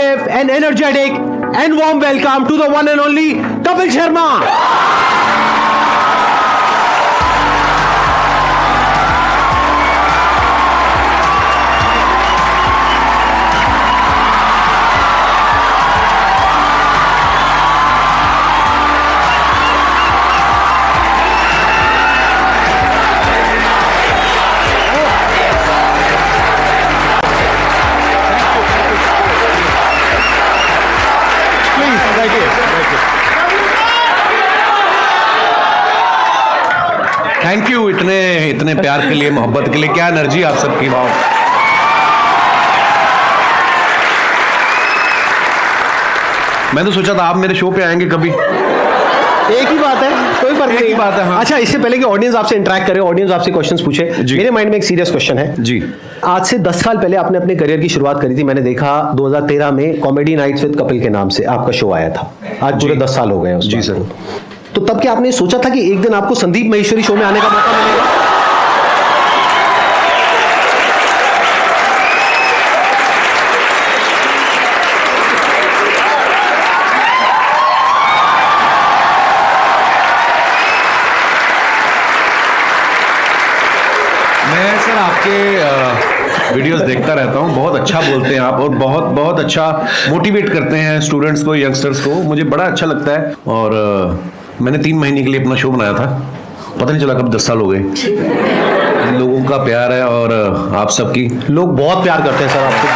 positive and energetic and warm welcome to the one and only Kapil Sharma. Thank you इतने प्यार के लिए, मोहब्बत के लिए। क्या एनर्जी आप सबकी, वाह। मैं तो सोचा था आप मेरे शो पे आएंगे कभी। एक ही बात है, कोई फर्क नहीं बात है। हाँ। अच्छा, इससे पहले कि ऑडियंस आपसे इंटरेक्ट करे, ऑडियंस आपसे क्वेश्चंस पूछे, मेरे माइंड में एक सीरियस क्वेश्चन है जी। आज से 10 साल पहले आपने अपने करियर की शुरुआत करी थी। मैंने देखा 2013 में कॉमेडी नाइट्स विद कपिल के नाम से आपका शो आया था। आज पूरे 10 साल हो गए जी सर। तो तब क्या आपने सोचा था कि एक दिन आपको संदीप महेश्वरी शो में आने का मौका मिलेगा? मैं सर आपके वीडियोस देखता रहता हूँ, बहुत अच्छा बोलते हैं आप और बहुत बहुत अच्छा मोटिवेट करते हैं स्टूडेंट्स को, यंगस्टर्स को। मुझे बड़ा अच्छा लगता है। और मैंने 3 महीने के लिए अपना शो बनाया था, पता नहीं चला कब 10 साल हो गए। लोगों का प्यार है और आप सबकी, लोग बहुत प्यार करते हैं सर आपको।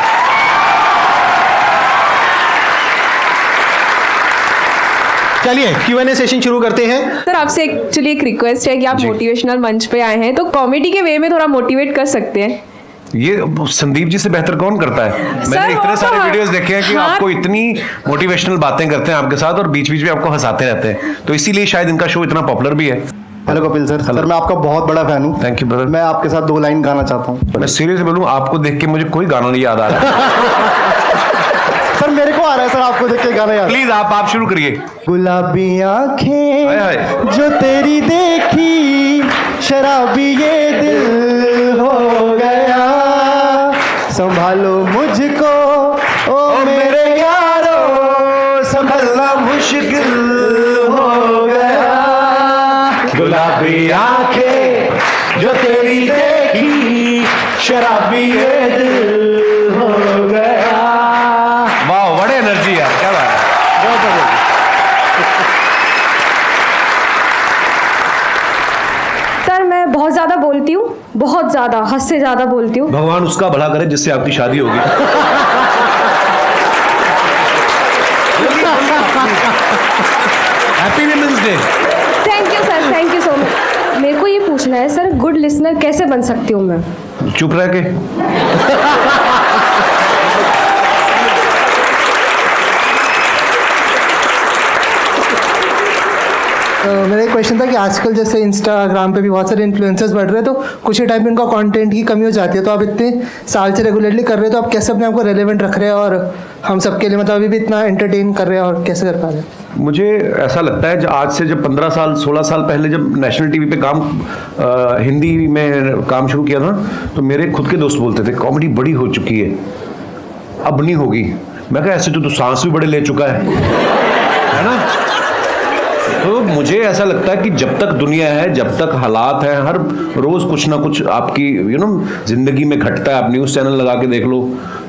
चलिए Q&A सेशन शुरू करते हैं। सर आपसे एक्चुअली एक रिक्वेस्ट है कि आप मोटिवेशनल मंच पे आए हैं तो कॉमेडी के वे में थोड़ा मोटिवेट कर सकते हैं। ये संदीप जी से बेहतर कौन करता है? मैंने इतने सारे वीडियोस देखे हैं कि आपको इतनी मोटिवेशनल बातें करते हैं आपके साथ और बीच बीच में आपको हंसाते रहते हैं, तो इसीलिए शायद इनका शो इतना पॉपुलर भी है। Hello Kapil sir. सर मैं आपका बहुत बड़ा फैन हूँ। Thank you brother. मैं आपके साथ 2 लाइन गाना चाहता हूँ। मैं सीरियसली बोलूँ, आपको देख के मुझे कोई गाना नहीं याद आ रहा। सर मेरे को आ रहा है सर, आपको देख के गाना याद। प्लीज आप शुरू करिए। गुलाबी आंखें जो तेरी देखी, शराबी ये दिल हो गया, संभालो मुझको ओ मेरे यारो, संभलना मुश्किल हो गया। गुलाबी आंखें जो तेरी देखी, शराबी ये दिल हो गया। वाह, बड़े एनर्जी यार, क्या बात है, बहुत बढ़िया। सर मैं बहुत ज्यादा बोलती हूँ, बहुत ज्यादा, हद से ज्यादा बोलती हूँ। भगवान उसका भला करे जिससे आपकी शादी होगी। Happy women's day. Thank you sir, thank you so much. मेरे को ये पूछना है सर, गुड लिसनर कैसे बन सकती हूँ मैं? चुप रह के। मेरा एक क्वेश्चन था कि आजकल जैसे इंस्टाग्राम पे भी बहुत सारे इन्फ्लुएंसर्स बढ़ रहे हैं, तो कुछ ही टाइम में इनका कंटेंट की कमी हो जाती है। तो आप इतने साल से रेगुलरली कर रहे हैं, तो आप कैसे अपने आप को रेलेवेंट रख रहे हैं और हम सबके लिए मतलब अभी भी इतना एंटरटेन कर रहे हैं, और कैसे कर पा रहे हैं? मुझे ऐसा लगता है आज से जब 15 साल 16 साल पहले जब नेशनल टीवी पे हिंदी में काम शुरू किया था, तो मेरे खुद के दोस्त बोलते थे कॉमेडी बड़ी हो चुकी है, अब नहीं होगी। मैं कहा ऐसे तो सांस भी बड़े ले चुका है ना। तो मुझे ऐसा लगता है कि जब तक दुनिया है, जब तक हालात हैं, हर रोज कुछ ना कुछ आपकी जिंदगी में घटता है। आप न्यूज़ चैनल लगा के देख लो,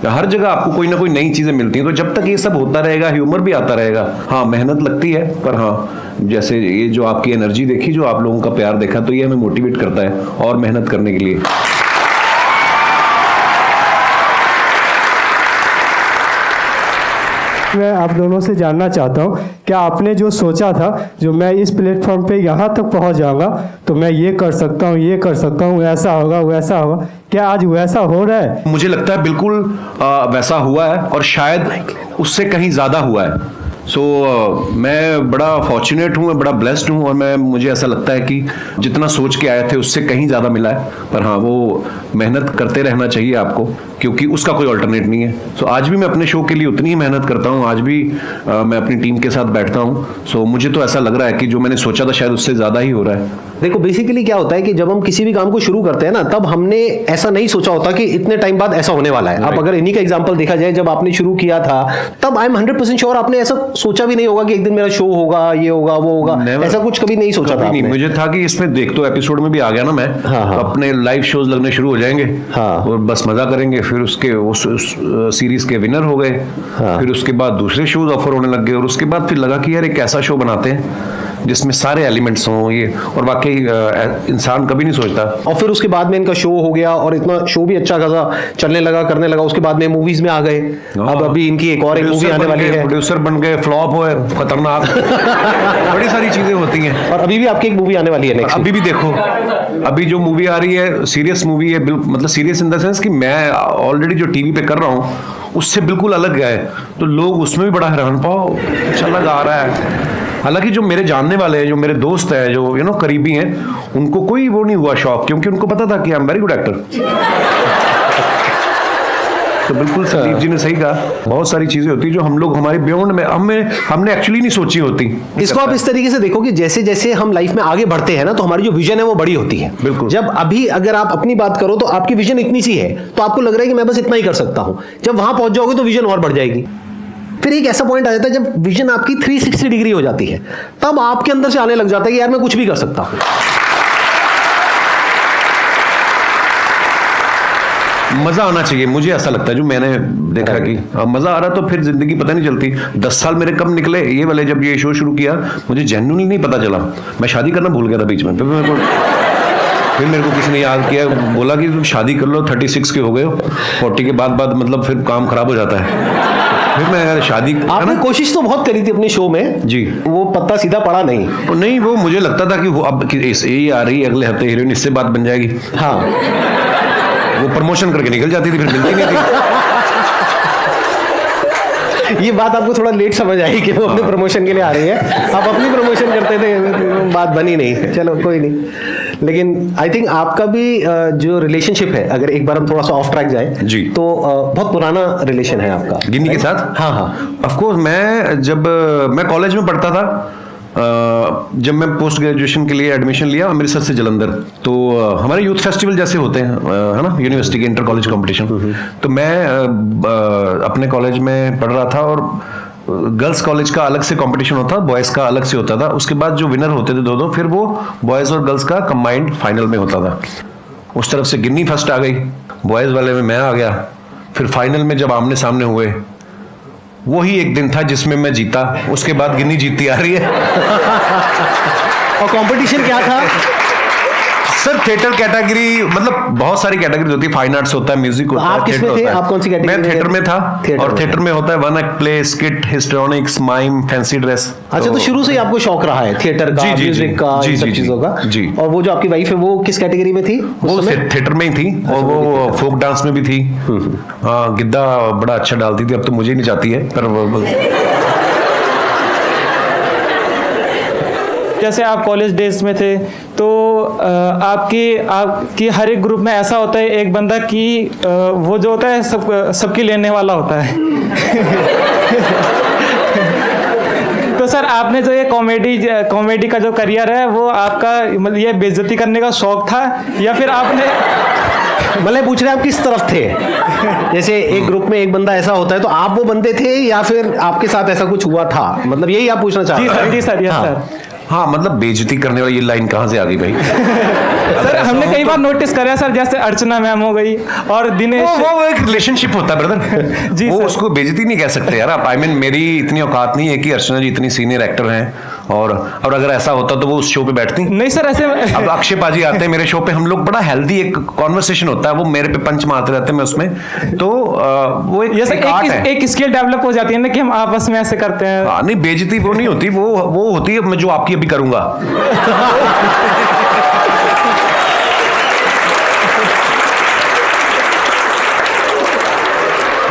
हर जगह आपको कोई ना कोई नई चीजें मिलती हैं। तो जब तक ये सब होता रहेगा, ह्यूमर भी आता रहेगा। हाँ, मेहनत लगती है, पर हाँ, जैसे ये जो आपकी एनर्जी देखी, जो आप लोगों का प्यार देखा, तो ये हमें मोटिवेट करता है और मेहनत करने के लिए। मैं आप दोनों से जानना चाहता हूँ, क्या आपने जो सोचा था, जो मैं इस प्लेटफॉर्म पे यहाँ तक पहुँच जाऊँगा तो मैं ये कर सकता हूँ, ये कर सकता हूँ, ऐसा होगा वैसा होगा, क्या आज वैसा हो रहा है? मुझे लगता है बिल्कुल वैसा हुआ है और शायद उससे कहीं ज़्यादा हुआ है। मैं बड़ा फॉर्चुनेट हूँ, मैं बड़ा ब्लेस्ड हूँ और मुझे ऐसा लगता है कि जितना सोच के आए थे उससे कहीं ज़्यादा मिला है। पर हाँ, वो मेहनत करते रहना चाहिए आपको, क्योंकि उसका कोई ऑल्टरनेट नहीं है। सो आज भी मैं अपने शो के लिए उतनी ही मेहनत करता हूँ, आज भी मैं अपनी टीम के साथ बैठता हूँ। सो मुझे तो ऐसा लग रहा है कि जो मैंने सोचा था शायद उससे ज़्यादा ही हो रहा है। देखो बेसिकली क्या होता है कि जब हम किसी भी काम को शुरू करते हैं ना, तब हमने ऐसा नहीं सोचा होता कि इतने टाइम बाद ऐसा होने वाला है। अब अगर इन्हीं का एग्जांपल देखा जाए, जब आपने शुरू किया था तब आई एम 100% श्योर आपने ऐसा सोचा भी नहीं होगा कि एक दिन मेरा शो होगा, ये होगा, वो होगा, ऐसा कुछ कभी नहीं सोचा था आपने। मुझे था कि इसमें देख तो एपिसोड में भी आ गया ना मैं, तो अपने लाइव शोज लगने शुरू हो जाएंगे और बस मजा करेंगे। फिर उसके उस सीरीज के विनर हो गए, फिर उसके बाद दूसरे शोज ऑफर होने लग गए, और उसके बाद फिर लगा कि यार एक ऐसा शो बनाते हैं जिसमें सारे एलिमेंट्स हों ये, और वाकई इंसान कभी नहीं सोचता। और फिर उसके बाद में इनका शो हो गया और इतना शो भी अच्छा खासा चलने लगा, करने लगा। उसके बाद में मूवीज में आ गए। अब अभी इनकी एक और एक मूवी आने वाली है, प्रोड्यूसर बन गए, फ्लॉप हुए, खतरनाक बड़ी सारी चीजें होती हैं। और अभी भी आपकी एक मूवी आने वाली है नेक्स्ट। अभी भी देखो, अभी जो मूवी आ रही है सीरियस मूवी है, मतलब सीरियस इन द सेंस कि मैं ऑलरेडी जो टीवी पे कर रहा हूँ उससे बिल्कुल अलग है, तो लोग उसमें भी बड़ा हैरान पाओ चला जा रहा है। हालांकि जो मेरे जानने वाले हैं, जो मेरे दोस्त हैं, जो करीबी हैं, उनको कोई वो नहीं हुआ शौक, क्योंकि उनको पता था कि I am very good actor. तो बिल्कुल संदीप जी ने सही कहा, बहुत सारी चीजें होती जो हम लोग हमारे बियॉन्ड में हमने एक्चुअली नहीं सोची होती। इसको आप इस तरीके से देखो कि जैसे जैसे हम लाइफ में आगे बढ़ते हैं ना, तो हमारी जो विजन है वो बड़ी होती है। बिल्कुल। जब अभी अगर आप अपनी बात करो तो आपकी विजन इतनी सी है, तो आपको लग रहा है कि मैं बस इतना ही कर सकता हूं। जब वहां पहुंच जाओगे तो विजन और बढ़ जाएगी। फिर एक ऐसा पॉइंट आ जाता है जब विजन आपकी 360 डिग्री हो जाती है, तब आपके अंदर से आने लग जाता है कि यार मैं कुछ भी कर सकता हूं। मजा आना चाहिए, मुझे ऐसा लगता है, जो मैंने देखा कि मजा आ रहा तो फिर जिंदगी पता नहीं चलती। 10 साल मेरे कब निकले ये वाले, जब ये शो शुरू किया मुझे जेन्युइनली नहीं पता चला। मैं शादी करना भूल गया था बीच में, फिर मेरे को किसी ने याद किया, बोला कि तुम शादी कर लो, 36 के हो गए हो, 40 के बाद मतलब फिर काम खराब हो जाता है। फिर मैं यार शादी, आपने कोशिश तो बहुत करी थी अपने शो में जी, वो पत्ता सीधा पड़ा नहीं। वो मुझे लगता था कि वो अब यही आ रही है, अगले हफ्ते हीरोइन, इससे बात बन जाएगी। हाँ, वो प्रमोशन करके निकल जाती थी, फिर मिलती नहीं थी। ये बात आपको थोड़ा लेट समझ आई कि वो अपने प्रमोशन के लिए आ रही है। आप अपनी प्रमोशन करते थे, बात बनी नहीं। चलो कोई नहीं, लेकिन आई थिंक आपका भी जो रिलेशनशिप है, अगर एक बार हम थोड़ा सा ऑफ ट्रैक जाए जी, तो बहुत पुराना रिलेशन है आपका गिन्नी के साथ। हाँ, ऑफ कोर्स। मैं कॉलेज में पढ़ता था, जब मैं पोस्ट ग्रेजुएशन के लिए एडमिशन लिया अमृतसर से जलंधर, तो हमारे यूथ फेस्टिवल जैसे होते हैं, है ना, यूनिवर्सिटी के इंटर कॉलेज कंपटीशन। तो मैं अपने कॉलेज में पढ़ रहा था, और गर्ल्स कॉलेज का अलग से कंपटीशन होता, बॉयज का अलग से होता था। उसके बाद जो विनर होते थे दो, फिर वो बॉयज और गर्ल्स का कंबाइंड फाइनल में होता था। उस तरफ से गिन्नी फर्स्ट आ गई, बॉयज वाले में मैं आ गया। फिर फाइनल में जब आमने सामने हुए, वही एक दिन था जिसमें मैं जीता, उसके बाद गिन्नी जीतती आ रही है। और कंपटीशन क्या था सर? थिएटर कैटेगरी, मतलब बहुत सारी कैटेगरी होती है, फाइन आर्ट्स होता है, म्यूजिक होता है, आप किसमें थे? आप कौन सी कैटेगरी? मैं थिएटर में था, और थिएटर में होता है one act play, skit, histrionics, mime, fancy dress. अच्छा, तो शुरू से ही आपको शौक रहा है थिएटर का, म्यूजिक का, इन सब चीजों का? जी। और वो जो आपकी वाइफ है वो किस कैटेगरी में थी? वो थिएटर में ही थी, और वो फोक डांस में भी थी। हाँ, गिद्दा बड़ा अच्छा डालती थी, अब तो मुझे नहीं चाहती है, पर जैसे आप कॉलेज डेज में थे तो आपकी हर एक ग्रुप में ऐसा होता है एक बंदा कि वो जो होता है सबकी लेने वाला होता है। तो सर, आपने जो ये कॉमेडी का जो करियर है, वो आपका मतलब ये बेइज्जती करने का शौक था, या फिर आपने मतलब पूछ रहे हैं आप किस तरफ थे? जैसे एक ग्रुप में एक बंदा ऐसा होता है, तो आप वो बंदे थे या फिर आपके साथ ऐसा कुछ हुआ था? मतलब यही आप पूछना चाहते हैं? जी सर, यस सर। हाँ, मतलब बेइज्जती करने वाली ये लाइन कहाँ से आ गई भाई? सर, हमने कई बार नोटिस करा सर, जैसे अर्चना मैम हो गई और दिनेश, वो एक रिलेशनशिप होता है ब्रदर। जी वो सर। उसको बेइज्जती नहीं कह सकते यार आप। मेरी इतनी औकात नहीं है कि अर्चना जी इतनी सीनियर एक्टर हैं, और अगर ऐसा होता तो वो उस शो पे बैठती नहीं सर, ऐसे अब अक्षय पाजी आते हैं मेरे शो पे, हम लोग बड़ा हेल्दी एक कॉन्वर्सेशन होता है, वो मेरे पे पंच मारते रहते हैं, मैं उसमें, तो वो एक स्किल डेवलप हो जाती है ना कि हम आपस में ऐसे करते हैं। नहीं, बेइज्जती वो नहीं होती, वो होती है मैं जो आपकी अभी करूंगा।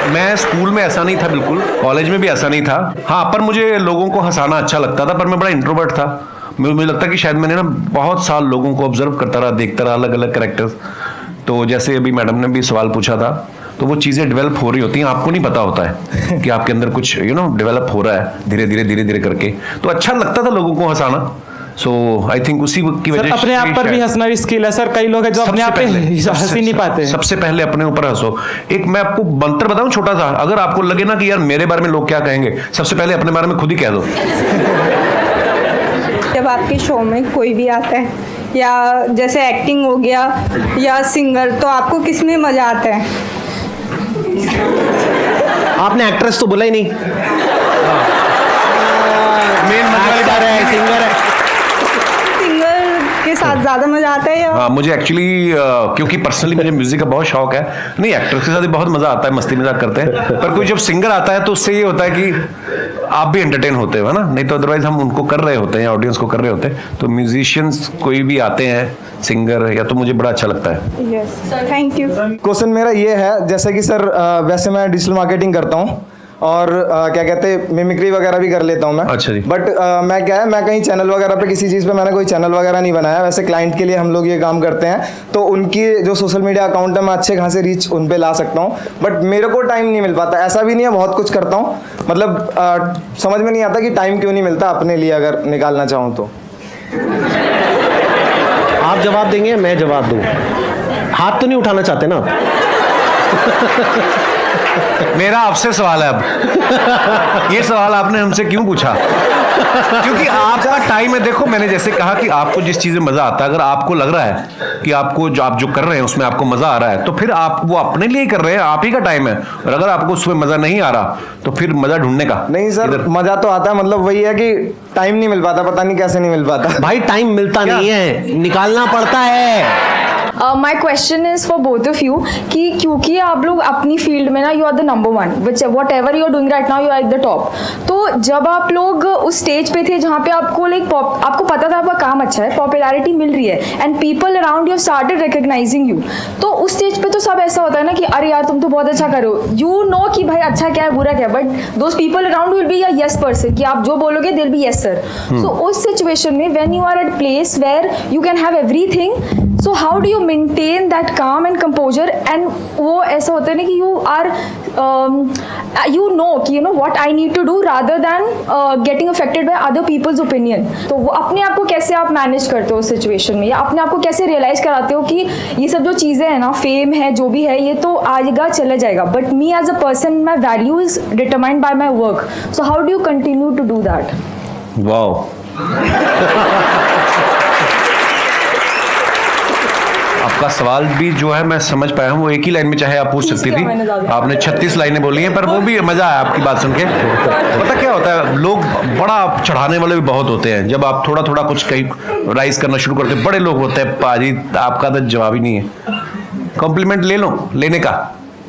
मैं स्कूल में ऐसा नहीं था, बिल्कुल कॉलेज में भी ऐसा नहीं था। हाँ, पर मुझे लोगों को हंसाना अच्छा लगता था, पर मैं बड़ा इंट्रोवर्ट था। मुझे लगता कि शायद मैंने ना बहुत साल लोगों को ऑब्जर्व करता रहा, देखता रहा, अलग अलग कैरेक्टर्स। तो जैसे अभी मैडम ने भी सवाल पूछा था, तो वो चीज़ें डेवलप हो रही होती हैं, आपको नहीं पता होता है कि आपके अंदर कुछ डेवलप हो रहा है धीरे धीरे करके। तो अच्छा लगता था लोगों को हंसाना। सो आई थिंक उसी की सर वजह अपने आप पर भी हंसना भी स्किल है सर, कई लोग हैं जो अपने आप पे हंस ही नहीं पाते। सबसे पहले अपने ऊपर हंसो। एक मैं आपको मंत्र बताऊं छोटा सा, अगर आपको लगे ना कि यार मेरे बारे में लोग क्या कहेंगे, सबसे पहले अपने बारे में खुद ही कह दो। जब आपके शो में कोई भी आता है या जैसे एक्टिंग हो गया या सिंगर, तो आपको किस में मजा आता है? आपने एक्ट्रेस तो बोला ही नहीं। मेन एक्टर है, सिंगर है। सिंगर के साथ ज्यादा मजा आता है या? हाँ, मुझे एक्चुअली क्योंकि पर्सनली मुझे म्यूजिक का बहुत शौक है, नहीं एक्टर के साथ भी बहुत मजा आता है, मस्ती मजाक करते हैं, पर कोई जब सिंगर आता है तो उससे ये होता है कि आप भी एंटरटेन होते हो, है ना, नहीं तो अदरवाइज हम उनको कर रहे होते हैं, ऑडियंस को कर रहे होते हैं। तो म्यूजिशियंस कोई भी आते हैं सिंगर या, तो मुझे बड़ा अच्छा लगता है। Yes, thank you. क्वेश्चन मेरा ये है, जैसे कि सर वैसे मैं डिजिटल मार्केटिंग करता हूँ और क्या कहते हैं मिमिक्री वगैरह भी कर लेता हूँ मैं। अच्छा जी। बट मैं क्या है, मैं कहीं चैनल वगैरह पे किसी चीज़ पे मैंने कोई चैनल वगैरह नहीं बनाया। वैसे क्लाइंट के लिए हम लोग ये काम करते हैं, तो उनकी जो सोशल मीडिया अकाउंट है मैं अच्छे खासे रीच उन पे ला सकता हूँ, बट मेरे को टाइम नहीं मिल पाता। ऐसा भी नहीं है, बहुत कुछ करता हूँ, मतलब समझ में नहीं आता कि टाइम क्यों नहीं मिलता अपने लिए अगर निकालना चाहूँ तो। आप जवाब देंगे, मैं जवाब दूं? हाथ तो नहीं उठाना चाहते ना? मेरा आपसे सवाल है अब, ये सवाल आपने हमसे क्यों पूछा? क्योंकि आपका टाइम है। देखो, मैंने जैसे कहा कि आपको जिस चीज में मजा आता है, अगर आपको लग रहा है कि आपको आप जो कर रहे हैं उसमें आपको मजा आ रहा है, तो फिर आप वो अपने लिए कर रहे हैं, आप ही का टाइम है। और अगर आपको उसमें मजा नहीं आ रहा तो फिर मजा ढूंढने का। नहीं सर, मजा तो आता है, मतलब वही है कि टाइम नहीं मिल पाता, पता नहीं कैसे नहीं मिल पाता। भाई टाइम मिलता नहीं है, निकालना पड़ता है। My question is for both of you कि क्योंकि आप लोग अपनी फील्ड में ना you are the number one, which whatever you are doing right now you are at the top. तो जब आप लोग उस स्टेज पे थे जहाँ पे आपको आपको पता था आपका काम अच्छा है, पॉपुलैरिटी मिल रही है and people around you started recognising you, तो उस स्टेज पे तो सब ऐसा होता है ना कि अरे यार तुम तो बहुत अच्छा करो, यू नो कि भाई अच्छा क्या है बुरा क्या है, but those people around will be a yes person कि आप जो बोलोगे दिल बी यस सर। सो उस सिचुएशन में when you are at place where you can have everything, so how do you maintain that calm and composure? And वो ऐसा होता है ना कि you are you know कि you know what I need to do rather than getting affected by other people's opinion. तो वो अपने आप को कैसे आप मैनेज करते हो उस सिचुएशन में, या अपने आप को कैसे रियलाइज कराते हो कि ये सब जो चीज़ें हैं ना, फेम है जो भी है, ये तो आएगा चले जाएगा, but me as a person my value is determined by my work, so how do you continue to do that? Wow, आपका सवाल भी जो है मैं समझ पाया हूँ, वो एक ही लाइन में चाहे आप पूछ सकती थी, आपने 36 लाइनें बोली हैं, पर वो भी मजा आया आपकी बात सुन के। पता क्या होता है, लोग बड़ा चढ़ाने वाले भी बहुत होते हैं। जब आप थोड़ा थोड़ा कुछ कहीं राइज करना शुरू करते हैं, बड़े लोग होते हैं पाजी आपका तो जवाब ही नहीं है। कॉम्प्लीमेंट ले लो, लेने का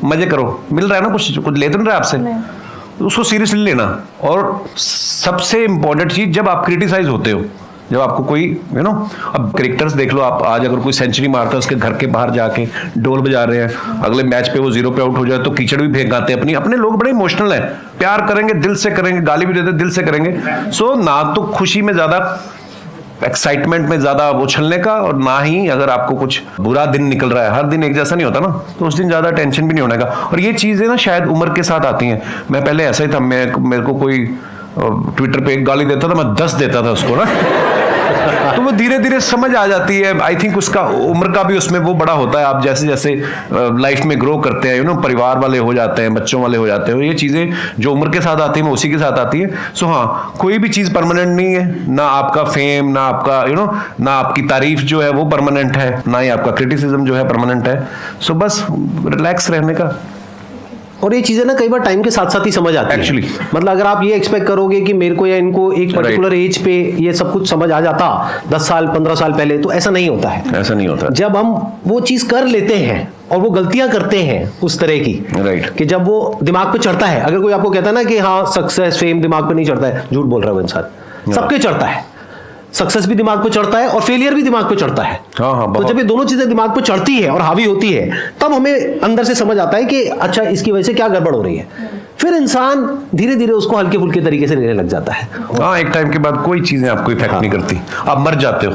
मजे करो, मिल रहा है ना, कुछ ले तो नहीं रहा आपसे, उसको सीरियसली लेना। और सबसे इंपॉर्टेंट चीज, जब आप क्रिटिसाइज होते हो, जब आपको कोई अब क्रिकेटर्स देख लो आप, आज अगर कोई सेंचुरी मारता है, उसके घर के बाहर जाके ढोल बजा रहे हैं, अगले मैच पे वो 0 पे आउट हो जाए तो कीचड़ भी फेंक आते हैं। अपने लोग बड़े इमोशनल हैं, प्यार करेंगे, दिल से करेंगे, गाली भी देते दिल से करेंगे। सो ना तो खुशी में ज्यादा, एक्साइटमेंट में ज्यादा उछलने का, और ना ही अगर आपको कुछ बुरा दिन निकल रहा है, हर दिन एक जैसा नहीं होता ना, तो उस दिन ज्यादा टेंशन भी नहीं होने का। और ये चीजें ना शायद उम्र के साथ आती हैं। मैं पहले ऐसा ही था, मेरे को कोई ट्विटर पे एक गाली देता था, मैं 10 देता था उसको ना तो वो धीरे धीरे समझ आ जाती है। आई थिंक उसका उम्र का भी उसमें वो बड़ा होता है। आप जैसे जैसे लाइफ में ग्रो करते हैं, परिवार वाले हो जाते हैं, बच्चों वाले हो जाते हैं, ये चीजें जो उम्र के साथ आती है वो उसी के साथ आती है। सो हाँ, कोई भी चीज परमानेंट नहीं है, ना आपका फेम, ना आपका ना आपकी तारीफ जो है वो परमानेंट है, ना ही आपका क्रिटिसिज्म जो है परमानेंट है। सो बस रिलैक्स रहने का। और ये चीजें ना कई बार टाइम के साथ साथ ही समझ आती है Actually. मतलब अगर आप ये एक्सपेक्ट करोगे कि मेरे को या इनको एक पर्टिकुलर एज पे ये सब कुछ समझ आ जाता 10 साल 15 साल पहले, तो ऐसा नहीं होता है। ऐसा नहीं होता। जब हम वो चीज कर लेते हैं और वो गलतियां करते हैं उस तरह की, राइट, कि जब वो दिमाग पे चढ़ता है। अगर कोई आपको कहता है ना कि हाँ सक्सेस फेम दिमाग पे नहीं चढ़ता है, झूठ बोल रहा है वो इंसान। सबके चढ़ता है, सक्सेस भी दिमाग पे चढ़ता है और फेलियर भी दिमाग पे चढ़ता है। हाँ, तो जब ये दोनों चीजें दिमाग पे चढ़ती है और हावी होती है, तब हमें अंदर से समझ आता है कि अच्छा इसकी वजह से क्या गड़बड़ हो रही है। फिर इंसान धीरे धीरे उसको हल्के फुल्के तरीके से लेने लग जाता है। हाँ, एक टाइम के बाद कोई चीजें आपको इफेक्ट नहीं करती, आप मर जाते हो।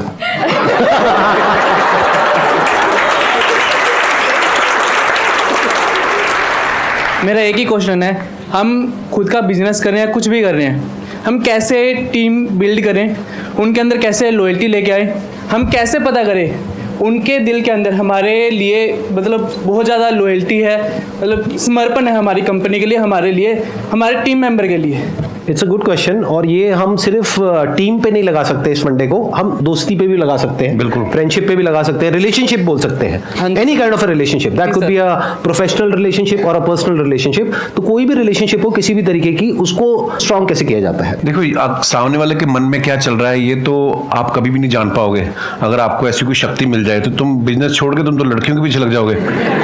मेरा एक ही क्वेश्चन है, हम खुद का बिजनेस कर रहे हैं, कुछ भी कर रहे हैं, हम कैसे टीम बिल्ड करें, उनके अंदर कैसे लॉयल्टी लेके आए, हम कैसे पता करें उनके दिल के अंदर हमारे लिए मतलब बहुत ज़्यादा लॉयल्टी है, मतलब समर्पण है हमारी कंपनी के लिए, हमारे लिए, हमारे टीम मेंबर के लिए। इट्स अ गुड क्वेश्चन, और ये हम सिर्फ टीम पे नहीं लगा सकते इस फंडे को, हम दोस्ती पे भी लगा सकते हैं, बिल्कुल, फ्रेंडशिप पे भी लगा सकते हैं, रिलेशनशिप बोल सकते हैं, any kind of a relationship, that could be a professional relationship और अ पर्सनल रिलेशनशिप। तो कोई भी रिलेशनशिप हो किसी भी तरीके की, उसको स्ट्रांग कैसे किया जाता है? देखो, आप सामने वाले के मन में क्या चल रहा है ये तो आप कभी भी नहीं जान पाओगे। अगर आपको ऐसी कोई शक्ति मिल जाए तो तुम बिजनेस छोड़ के तुम तो लड़कियों के पीछे लग जाओगे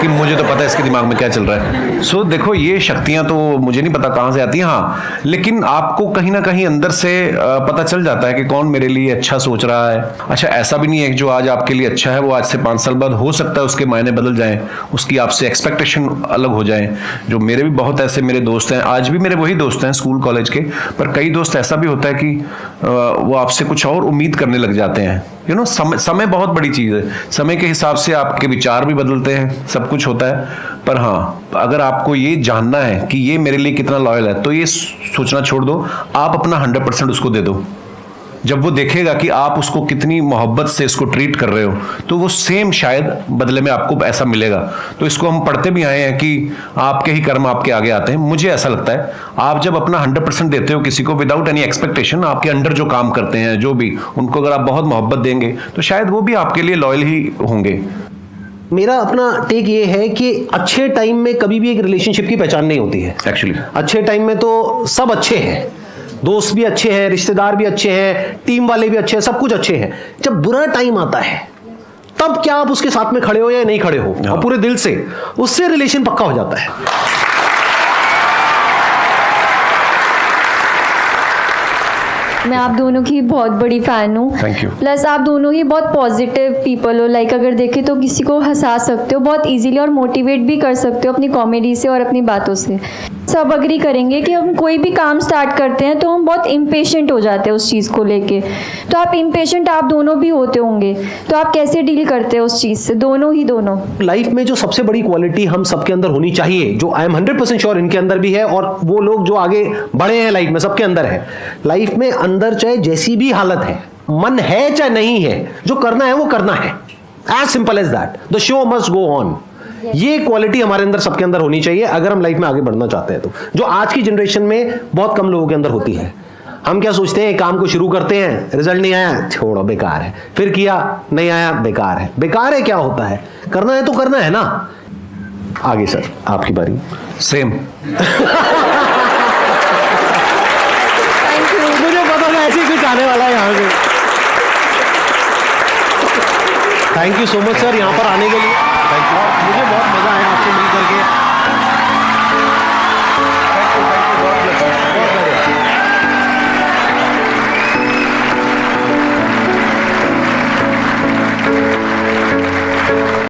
कि मुझे तो पता है इसके दिमाग में क्या चल रहा है। सो देखो, ये शक्तियां तो मुझे नहीं पता कहाँ से आती हैं, हाँ, लेकिन आपको कहीं ना कहीं अंदर से पता चल जाता है कि कौन मेरे लिए अच्छा सोच रहा है। अच्छा, ऐसा भी नहीं है कि जो आज आपके लिए अच्छा है वो आज से 5 साल बाद हो सकता है उसके मायने बदल जाएं, उसकी आपसे एक्सपेक्टेशन अलग हो जाए। जो मेरे भी बहुत ऐसे मेरे दोस्त हैं, आज भी मेरे वही दोस्त हैं स्कूल कॉलेज के, पर कई दोस्त ऐसा भी होता है कि वो आपसे कुछ और उम्मीद करने लग जाते हैं। यू नो, समय बहुत बड़ी चीज़ है, समय के हिसाब से आपके विचार भी बदलते हैं, सब कुछ होता है। पर हाँ, अगर आपको ये जानना है कि ये मेरे लिए कितना लॉयल है तो ये सोचना छोड़ दो, आप अपना 100% उसको दे दो। जब वो देखेगा कि आप उसको कितनी मोहब्बत से इसको ट्रीट कर रहे हो तो वो सेम शायद बदले में आपको ऐसा मिलेगा। तो इसको हम पढ़ते भी आए हैं कि आपके ही कर्म आपके आगे आते हैं। मुझे ऐसा लगता है आप जब अपना 100% देते हो किसी को विदाउट एनी एक्सपेक्टेशन, आपके अंडर जो काम करते हैं जो भी, उनको अगर आप बहुत मोहब्बत देंगे तो शायद वो भी आपके लिए लॉयल ही होंगे। मेरा अपना टेक ये है कि अच्छे टाइम में कभी भी एक रिलेशनशिप की पहचान नहीं होती है। एक्चुअली अच्छे टाइम में तो सब अच्छे हैं, दोस्त भी अच्छे हैं, रिश्तेदार भी अच्छे हैं, टीम वाले भी अच्छे हैं, सब कुछ अच्छे हैं। जब बुरा टाइम आता है तब क्या आप उसके साथ में खड़े हो या नहीं खड़े हो, और पूरे दिल से, उससे रिलेशन पक्का हो जाता है। मैं आप दोनों की बहुत बड़ी फ़ैन हूँ। Thank you. प्लस आप दोनों ही बहुत पॉजिटिव पीपल हो, लाइक अगर देखें तो किसी को हंसा सकते हो बहुत इजीली और मोटिवेट भी कर सकते हो अपनी कॉमेडी से और अपनी बातों से। सब अग्री करेंगे कि हम कोई भी काम स्टार्ट करते हैं तो हम बहुत इम्पेशेंट हो जाते हैं उस चीज़ को लेके। तो आप इम्पेशेंट आप दोनों भी होते होंगे, तो आप कैसे डील करते हैं उस चीज़ से? दोनों लाइफ में जो सबसे बड़ी क्वालिटी हम सबके अंदर होनी चाहिए, जो आई एम 100% श्योर इनके अंदर भी है, और वो लोग जो आगे बढ़े हैं लाइफ में सबके अंदर है। लाइफ में अंदर चाहे जैसी भी हालत है, मन है चाहे नहीं है, जो करना है वो करना है। As simple as that, the show must go on. ये क्वालिटी हमारे अंदर सबके अंदर होनी चाहिए अगर हम लाइफ में आगे बढ़ना चाहते हैं, तो जो आज की जनरेशन में बहुत कम लोगों के अंदर होती है। हम क्या सोचते हैं, काम को शुरू करते हैं, रिजल्ट नहीं आया, छोड़ो बेकार है, फिर किया नहीं आया, बेकार है। बेकार है क्या होता है, करना है तो करना है ना। आगे सर आपकी बारी। सेम। मुझे पता था ऐसे ही कुछ आने वाला है यहाँ पे। Thank you so much sir यहाँ पर आने के लिए।